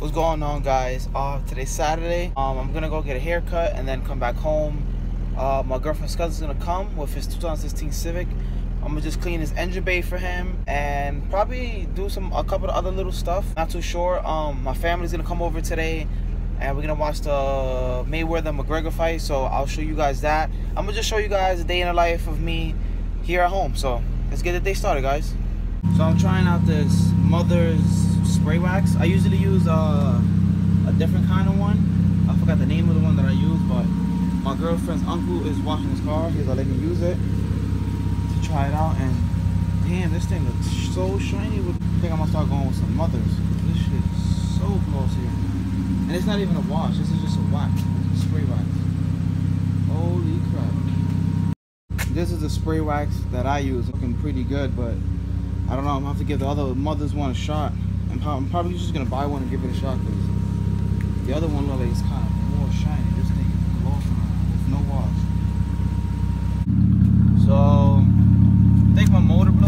What's going on, guys? Today's Saturday. I'm gonna go get a haircut and then come back home. My girlfriend's cousin's gonna come with his 2016 Civic. I'm gonna just clean his engine bay for him and probably do a couple of other little stuff. Not too sure. My family's gonna come over today and we're gonna watch the Mayweather-McGregor fight. So I'll show you guys that. I'm gonna just show you guys the day in the life of me here at home. So let's get the day started, guys. So I'm trying out this Mother's spray wax. I usually use a different kind of one. I forgot the name of the one that I use, but my girlfriend's uncle is washing his car. He's gonna let me use it to try it out, and damn, this thing looks so shiny. I think I'm gonna start going with some Mother's. This shit is so close here. And it's not even a wash, this is just a wax, a spray wax. Holy crap. This is a spray wax that I use, looking pretty good, but I don't know, I'm gonna have to give the other Mother's one a shot. I'm probably just gonna buy one and give it a shot because the other one looks like it's kind of more shiny. This thing is glossy with no wash. So I think my motor blew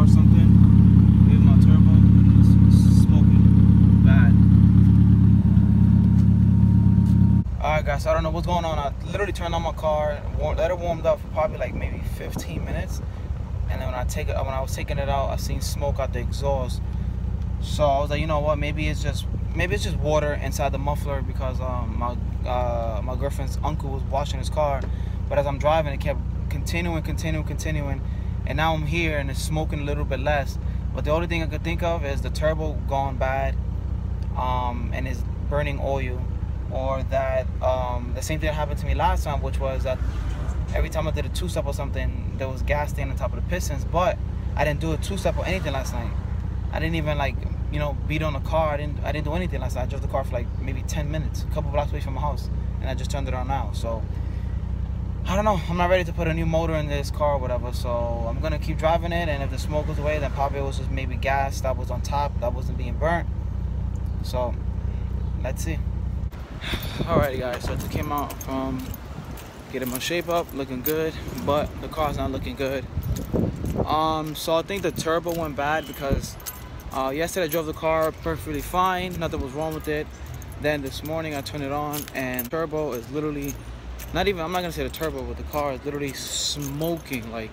or something. Maybe my turbo is smoking bad. Alright guys, so I don't know what's going on. I literally turned on my car, let it warmed up for probably like maybe 15 minutes. And then when I was taking it out, I seen smoke out the exhaust. So I was like, you know what? Maybe it's just water inside the muffler because my girlfriend's uncle was washing his car. But as I'm driving, it kept continuing, and now I'm here and it's smoking a little bit less. But the only thing I could think of is the turbo gone bad, and is burning oil, or that the same thing that happened to me last time, which was that every time I did a two-step or something, there was gas staying on top of the pistons. But I didn't do a two-step or anything last night. I didn't even, like, you know, beat on the car. I didn't do anything last night. I drove the car for like maybe 10 minutes, a couple blocks away from my house, and I just turned it on now. So I don't know. I'm not ready to put a new motor in this car or whatever. So I'm gonna keep driving it, and if the smoke goes away, then probably it was just maybe gas that was on top that wasn't being burnt. So let's see. Alrighty guys, so I just came out from getting my shape up, looking good, but the car's not looking good. So I think the turbo went bad because yesterday I drove the car perfectly fine, nothing was wrong with it. Then this morning I turned it on and turbo is literally I'm not gonna say the turbo, but the car is literally smoking, like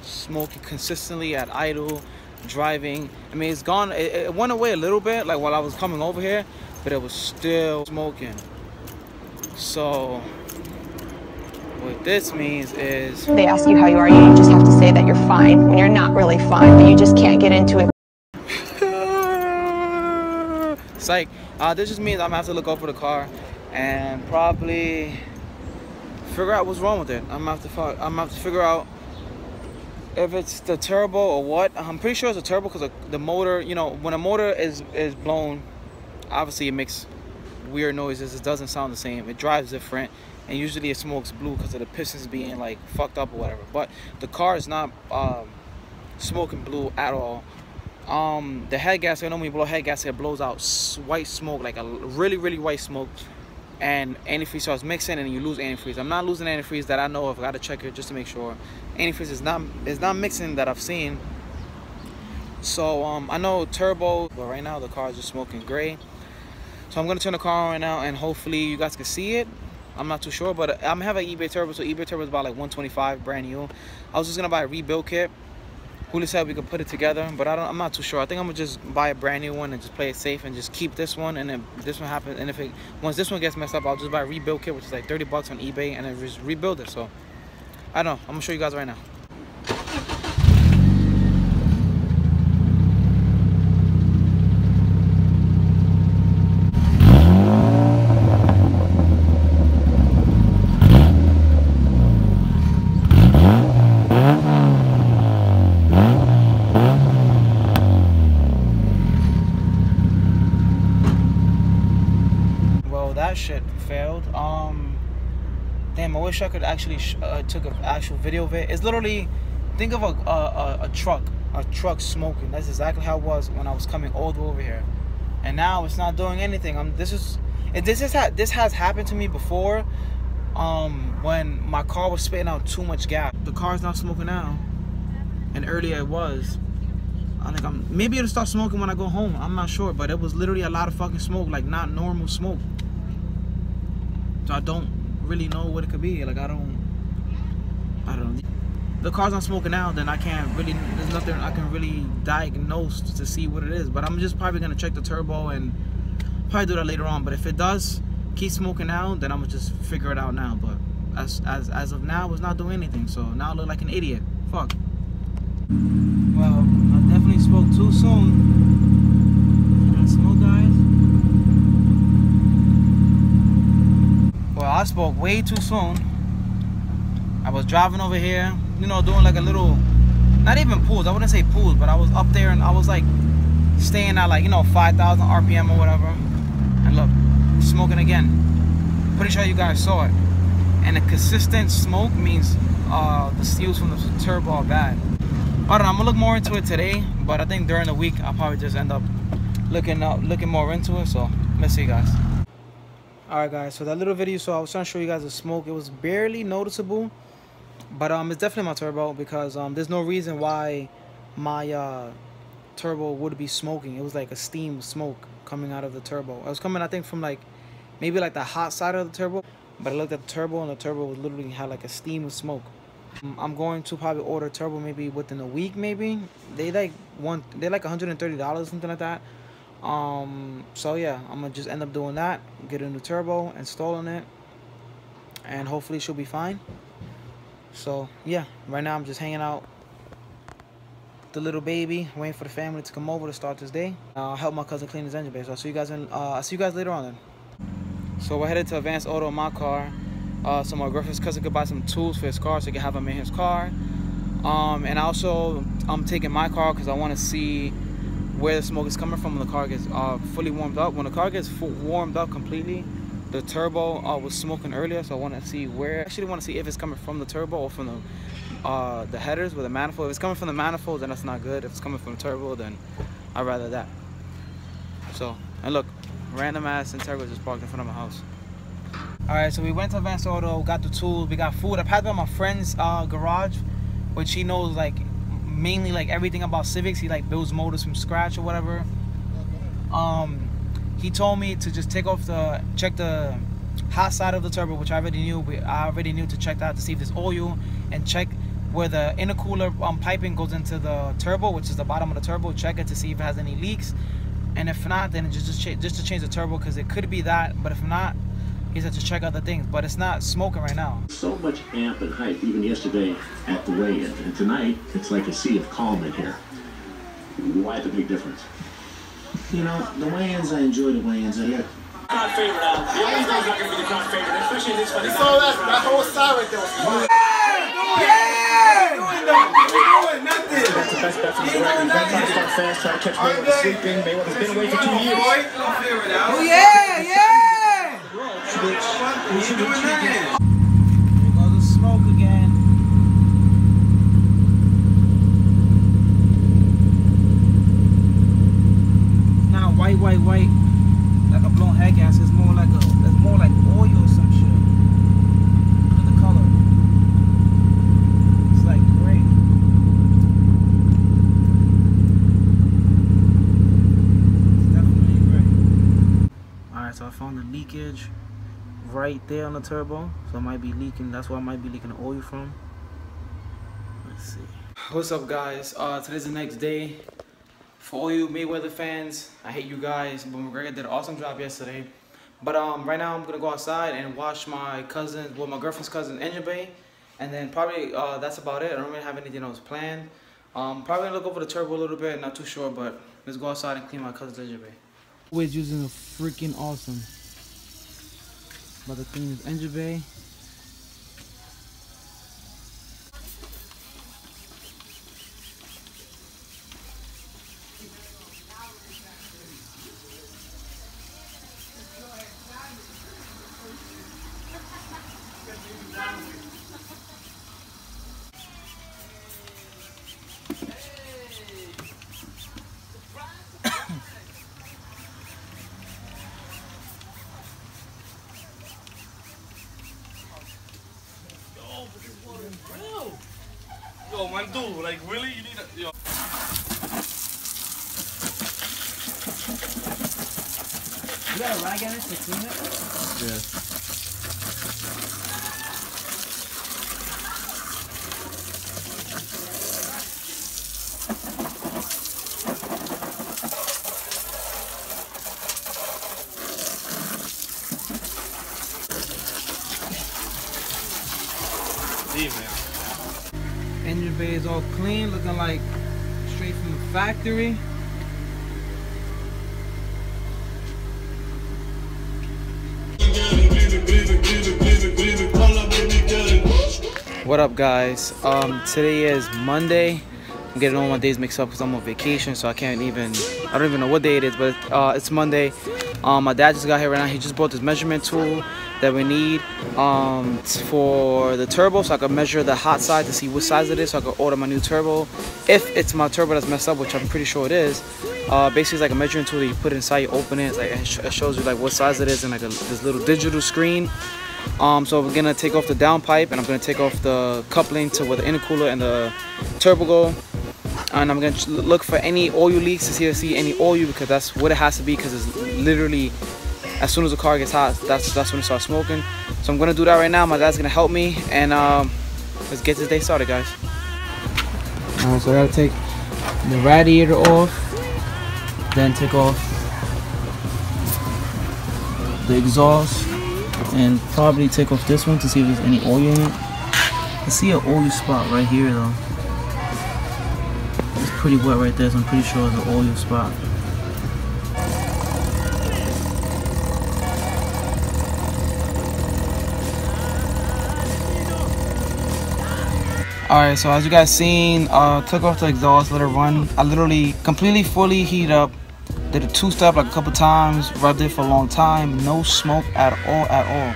smoking consistently at idle, driving. I mean, it's gone, it went away a little bit like while I was coming over here, but it was still smoking. So what this means is they ask you how you are, you just have to say that you're fine when you're not really fine, but you just can't get into it. Psych. This just means I'm gonna have to look over the car and probably figure out what's wrong with it. I'm gonna have to figure out if it's the turbo or what. I'm pretty sure it's a turbo because the motor, you know, when a motor is blown, obviously it makes weird noises. It doesn't sound the same. It drives different. And usually it smokes blue because of the pistons being like fucked up or whatever. But the car is not smoking blue at all. The head gasket, I know when you blow head gasket, it blows out white smoke, like a really white smoke. And antifreeze starts mixing and you lose antifreeze. I'm not losing antifreeze that I know of. I gotta check it just to make sure. Antifreeze is not mixing that I've seen. So I know turbo, but right now the car is just smoking gray. So I'm gonna turn the car on right now and hopefully you guys can see it. I'm not too sure, but I'm having an eBay turbo, so eBay turbo is about like $125 brand new. I was just gonna buy a rebuild kit. Julio said we could put it together, but I'm not too sure. I think I'm gonna just buy a brand new one and just play it safe and just keep this one, and then this one happens, and once this one gets messed up, I'll just buy a rebuild kit, which is like 30 bucks on eBay, and then just rebuild it. So I don't know, I'm gonna show you guys right now. That shit failed. Damn, I wish I could actually took an actual video of it. It's literally, think of a truck smoking. That's exactly how it was when I was coming all the way over here, and now it's not doing anything. This has happened to me before. When my car was spitting out too much gas. The car's not smoking now, and earlier it was. maybe it'll start smoking when I go home. I'm not sure, but it was literally a lot of fucking smoke, like not normal smoke. So I don't really know what it could be. Like I don't know. The car's not smoking now, then I can't really, there's nothing I can really diagnose to see what it is. But I'm just probably gonna check the turbo and probably do that later on. But if it does keep smoking now, then I'm gonna just figure it out now. But as of now, it's not doing anything. So now I look like an idiot. Fuck. Well, I definitely spoke too soon. Can I smoke, guys? Well, I spoke way too soon. I was driving over here, you know, doing like a little, not even pools, I wouldn't say pools, but I was up there and I was like staying at like, you know, 5,000 RPM or whatever. And look, smoking again. Pretty sure you guys saw it. And a consistent smoke means the seals from the turbo are bad. Alright, I'm gonna look more into it today, but I think during the week I'll probably just end up looking more into it. So let's see, guys. Alright, guys, so that little video, so I was trying to show you guys the smoke. It was barely noticeable, but it's definitely my turbo, because there's no reason why my turbo would be smoking. It was like a steam smoke coming out of the turbo. It was coming, I think, from like maybe like the hot side of the turbo, but I looked at the turbo and the turbo was literally had like a steam of smoke. I'm going to probably order turbo maybe within a week. Maybe they're like $130, something like that. So yeah, I'm gonna just end up doing that, get a new turbo, installing it, and hopefully she'll be fine. So yeah, right now I'm just hanging out with the little baby, waiting for the family to come over to start this day. I'll help my cousin clean his engine bay. So I'll see you guys later on then. So we're headed to Advance Auto in my car. So my girlfriend's cousin could buy some tools for his car, so he can have them in his car. And also I'm taking my car because I want to see where the smoke is coming from when the car gets fully warmed up. When the car gets warmed up completely, the turbo was smoking earlier, so I want to see where. I actually want to see if it's coming from the turbo or from the headers with the manifold. If it's coming from the manifold, then that's not good. If it's coming from the turbo, then I'd rather that. So, and look, random ass Integra just parked in front of my house. Alright, so we went to Advance Auto, got the tools, we got food. I passed by my friend's garage, which he knows like mainly like everything about Civics. He like builds motors from scratch or whatever. He told me to just check the hot side of the turbo, which I already knew. I already knew to check that to see if there's oil, and check where the intercooler piping goes into the turbo, which is the bottom of the turbo. Check it to see if it has any leaks, and if not, then just to change the turbo, because it could be that. But if not, he said to check other things, but it's not smoking right now. So much amp and hype, even yesterday at the weigh-in. And tonight, it's like a sea of calm in here. Why the big difference? You know, the weigh-ins, I enjoy the weigh-ins. Con favorite album. The only thing's not going to be the con favorite, especially in this one. You saw that whole side right there was fun. Doing nothing. That's the best bet for the record. Try to start fast, try to catch Mayweather sleeping. Mayweather's been away for 2 years. Oh yeah! There goes the smoke again. Now white, like a blown head gas. It's more like oil or some shit. Look at the color. It's like gray. It's definitely gray. Alright, so I found the leakage right there on the turbo, so it might be leaking. That's where I might be leaking the oil from. Let's see. What's up, guys? Today's the next day. For all you Mayweather fans, I hate you guys, but McGregor did an awesome job yesterday. But right now I'm gonna go outside and wash my girlfriend's cousin's engine bay, and then probably that's about it. I don't really have anything else planned. Probably gonna look over the turbo a little bit, not too sure, but let's go outside and clean my cousin's engine bay. Always using a freaking awesome. About to clean his engine bay. Yo, man, dude, like, really? You need a... Yo. got a rag in it to clean it? Yeah. Engine bay is all clean, looking like straight from the factory. What up, guys? Today is Monday. I'm getting all my days mixed up because I'm on vacation, so I don't even know what day it is, but it's Monday. My dad just got here right now. He just bought this measurement tool that we need for the turbo, so I can measure the hot side to see what size it is, so I can order my new turbo. If it's my turbo that's messed up, which I'm pretty sure it is, basically it's like a measuring tool that you put inside, you open it, it's like it shows you like what size it is, and like this little digital screen. So we're gonna take off the downpipe, and I'm gonna take off the coupling to where the intercooler and the turbo go. And I'm gonna look for any oil leaks to see any oil, because that's what it has to be, because it's literally as soon as the car gets hot, that's when it starts smoking. So I'm gonna do that right now. My dad's gonna help me, and let's get this day started, guys. Alright, so I gotta take the radiator off, then take off the exhaust, and probably take off this one to see if there's any oil in it. I see an oil spot right here though. It's pretty wet right there, so I'm pretty sure it's an oil spot. Alright, so as you guys seen, took off the exhaust, let it run. I literally completely fully heat up, did a two-step like a couple times, rubbed it for a long time, no smoke at all.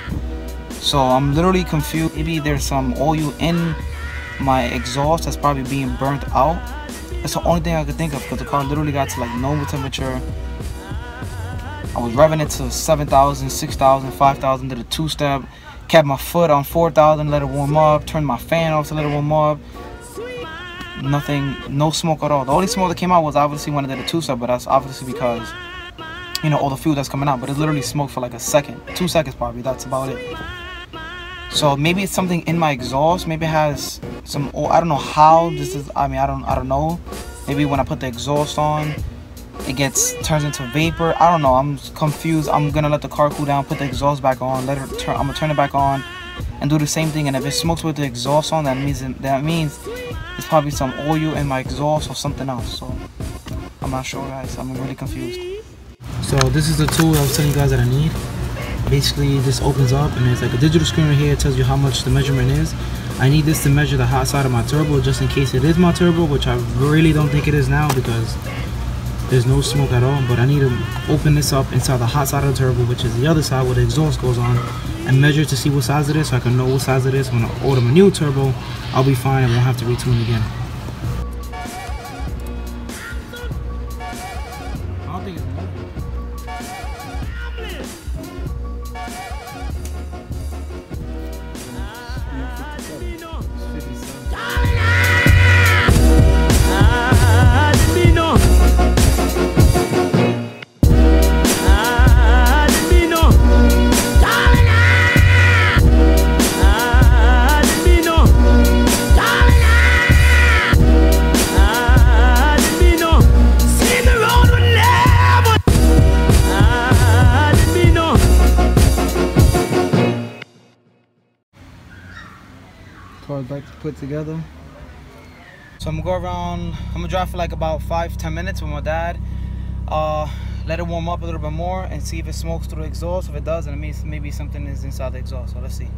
So I'm literally confused. Maybe there's some oil in my exhaust that's probably being burnt out. That's the only thing I could think of, because the car literally got to like normal temperature. I was revving it to 7,000, 6,000, 5,000, did a two-step. Kept my foot on 4,000, let it warm up. Turned my fan off to let it warm up. Nothing, no smoke at all. The only smoke that came out was obviously when I did a two-step, but that's obviously because, you know, all the fuel that's coming out. But it literally smoked for like a second, 2 seconds probably. That's about it. So maybe it's something in my exhaust. Maybe it has some. Oh, I don't know how this is. I mean, I don't know. Maybe when I put the exhaust on, it turns into vapor. I don't know. I'm confused. I'm gonna let the car cool down, put the exhaust back on, let it turn. I'm gonna turn it back on, and do the same thing. And if it smokes with the exhaust on, that means it's probably some oil in my exhaust or something else. So I'm not sure, guys. I'm really confused. So this is the tool I was telling you guys that I need. Basically, this opens up and there's like a digital screen right here. It tells you how much the measurement is. I need this to measure the hot side of my turbo, just in case it is my turbo, which I really don't think it is now because there's no smoke at all. But I need to open this up inside the hot side of the turbo, which is the other side where the exhaust goes on, and measure to see what size it is, so I can know what size it is. When I order my new turbo, I'll be fine. I won't have to retune again. I don't think it's moving. Car's back to put together. So I'm gonna go around, I'm gonna drive for like about 5-10 minutes with my dad. Let it warm up a little bit more and see if it smokes through the exhaust. If it does, then it means maybe something is inside the exhaust. So let's see.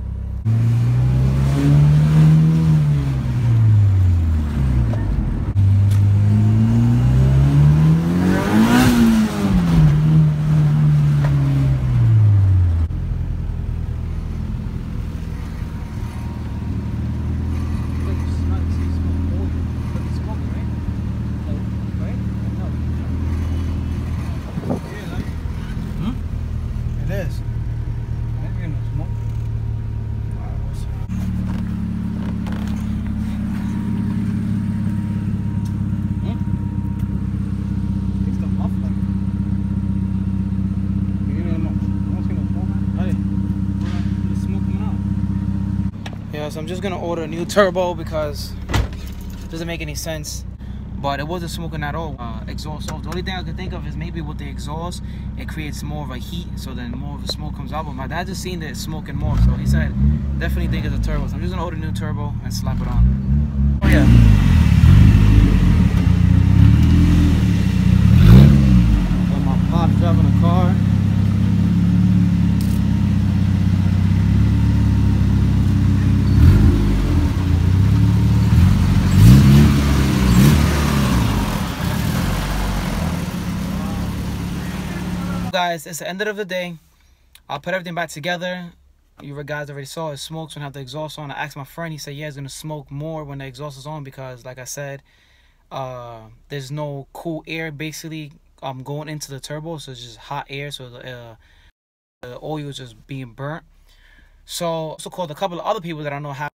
It is. guys, I'm just gonna order a new turbo because it doesn't make any sense. But it wasn't smoking at all. Exhaust off. The only thing I could think of is maybe with the exhaust, it creates more of a heat, so then more of the smoke comes out. But my dad just seen that it's smoking more, so he said definitely think it's a turbo. So I'm just gonna order a new turbo and slap it on. Oh yeah. Got my pops driving the car. Guys, it's the end of the day. I'll put everything back together. You guys already saw it smokes when I have the exhaust on. I asked my friend, he said yeah, it's gonna smoke more when the exhaust is on because like I said, there's no cool air basically going into the turbo, so it's just hot air, so the oil is just being burnt. So I also called a couple of other people that I know have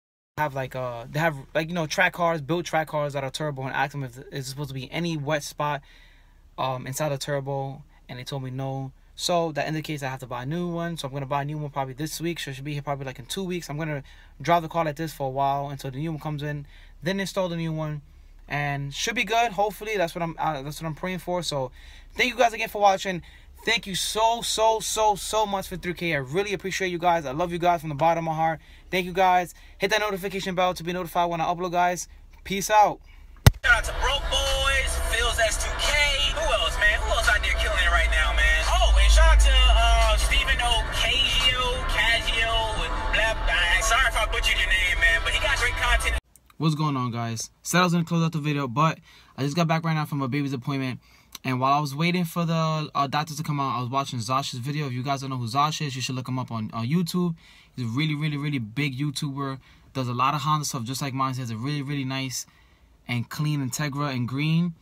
like they have like, you know, track cars, built track cars that are turbo, and asked them if it's supposed to be any wet spot inside the turbo, and they told me no. So that indicates I have to buy a new one. So I'm going to buy a new one probably this week. So it should be here probably like in 2 weeks. I'm going to drive the car like this for a while until the new one comes in. Then install the new one. And should be good. Hopefully. That's what I'm praying for. So thank you guys again for watching. Thank you so much for 3K. I really appreciate you guys. I love you guys from the bottom of my heart. Thank you guys. Hit that notification bell to be notified when I upload, guys. Peace out. Shout out to Broke Boys, Phil's S2K. Who else, man? Who else out there killing it right now, man? Oh, and shout out to Stephen Ocasio, sorry if I butchered your name, man, but he got great content. What's going on, guys? Said I was gonna close out the video, but I just got back right now from a baby's appointment, and while I was waiting for the doctor to come out, I was watching Zosh's video. If you guys don't know who Zosh is, you should look him up on YouTube. He's a really big YouTuber. Does a lot of Honda stuff just like mine. He has a really nice and clean Integra and green.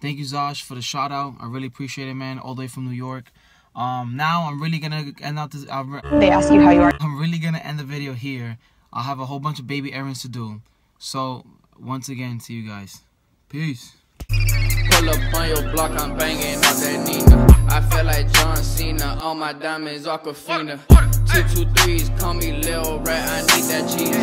Thank you, Zosh, for the shout out. I really appreciate it, man. All the way from New York. Now I'm really gonna end out this. They ask you how you are. I'm really gonna end the video here. I have a whole bunch of baby errands to do. So once again, see you guys. Peace. Pull up on your block, I'm banging out that Nina. I feel like John Cena, all my diamonds Aquafina. 223s, call me Lil Rat, I need that G.